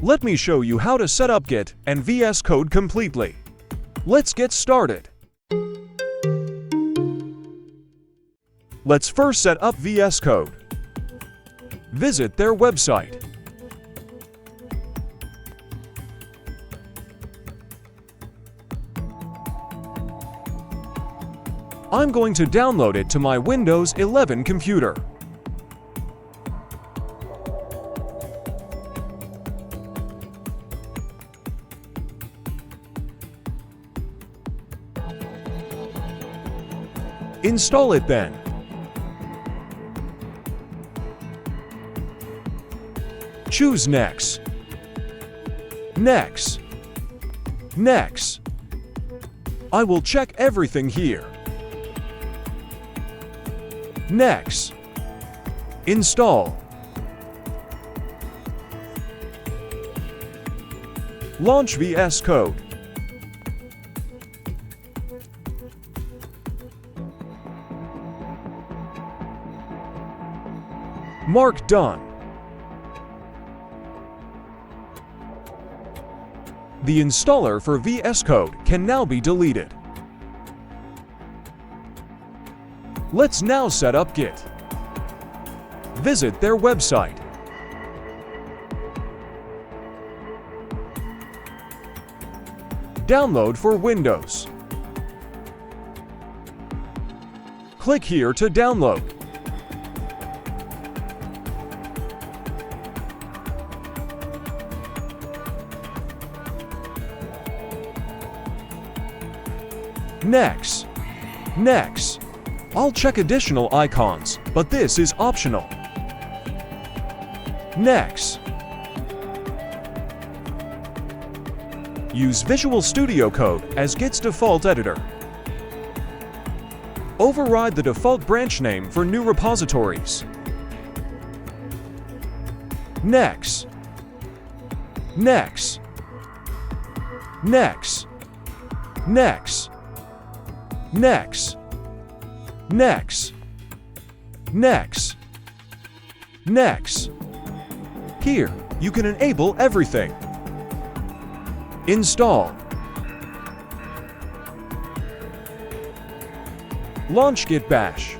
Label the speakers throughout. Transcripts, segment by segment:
Speaker 1: Let me show you how to set up Git and VS Code completely. Let's get started. Let's first set up VS Code. Visit their website. I'm going to download it to my Windows 11 computer. Install it then. Choose Next. Next. Next. I will check everything here. Next. Install. Launch VS Code. Mark Done. The installer for VS Code can now be deleted. Let's now set up Git. Visit their website. Download for Windows. Click here to download. Next. Next. I'll check additional icons, but this is optional. Next. Use Visual Studio Code as Git's default editor. Override the default branch name for new repositories. Next. Next. Next. Next. Next. Next. Next. Next. Here, you can enable everything. Install. Launch Git Bash.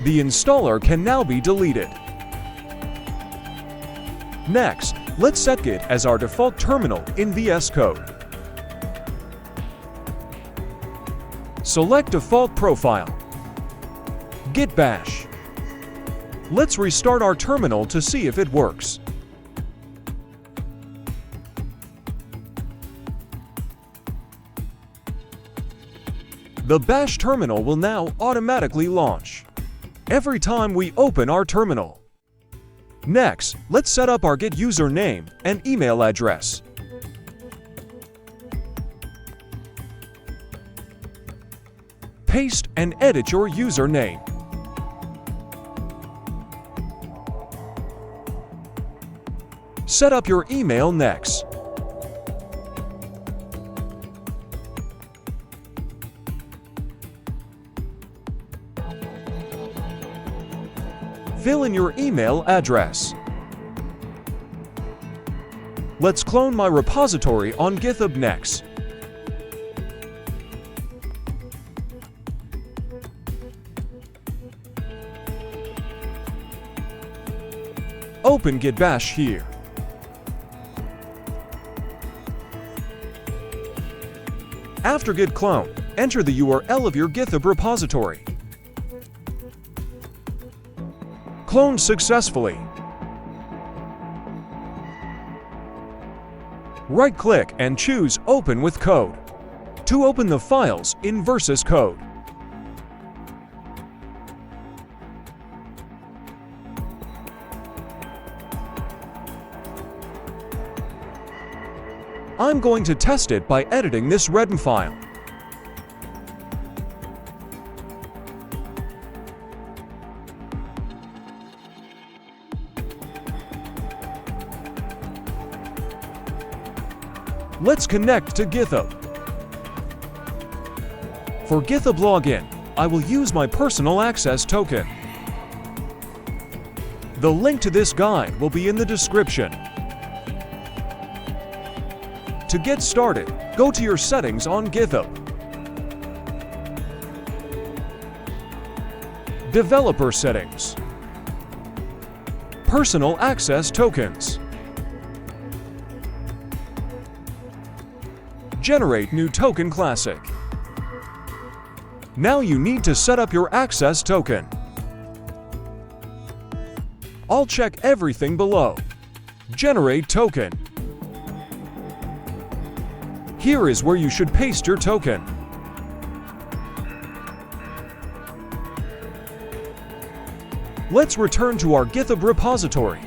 Speaker 1: The installer can now be deleted. Next, let's set Git as our default terminal in VS Code. Select Default Profile. Git Bash. Let's restart our terminal to see if it works. The Bash terminal will now automatically launch every time we open our terminal. Next, let's set up our Git username and email address. Paste and edit your username. Set up your email next. Fill in your email address. Let's clone my repository on GitHub next. Open Git Bash here. After Git clone, enter the URL of your GitHub repository. Cloned successfully. Right-click and choose Open with Code to open the files in VS Code. I'm going to test it by editing this REDM file. Let's connect to GitHub. For GitHub login, I will use my personal access token. The link to this guide will be in the description. To get started, go to your settings on GitHub. Developer settings. Personal access tokens. Generate new token classic. Now you need to set up your access token. I'll check everything below. Generate token. Here is where you should paste your token. Let's return to our GitHub repository.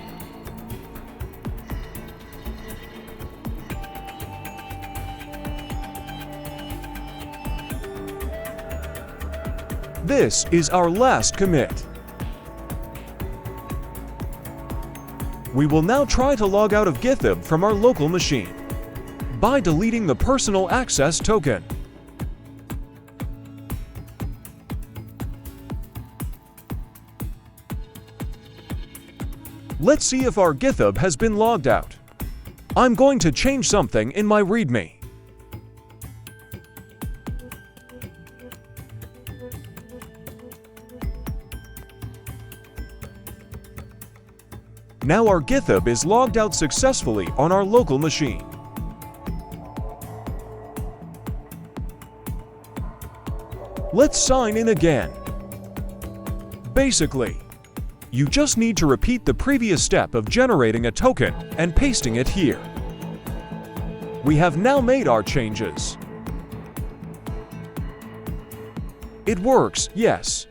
Speaker 1: This is our last commit. We will now try to log out of GitHub from our local machine by deleting the personal access token. Let's see if our GitHub has been logged out. I'm going to change something in my README. Now our GitHub is logged out successfully on our local machine. Let's sign in again. Basically, you just need to repeat the previous step of generating a token and pasting it here. We have now made our changes. It works, yes.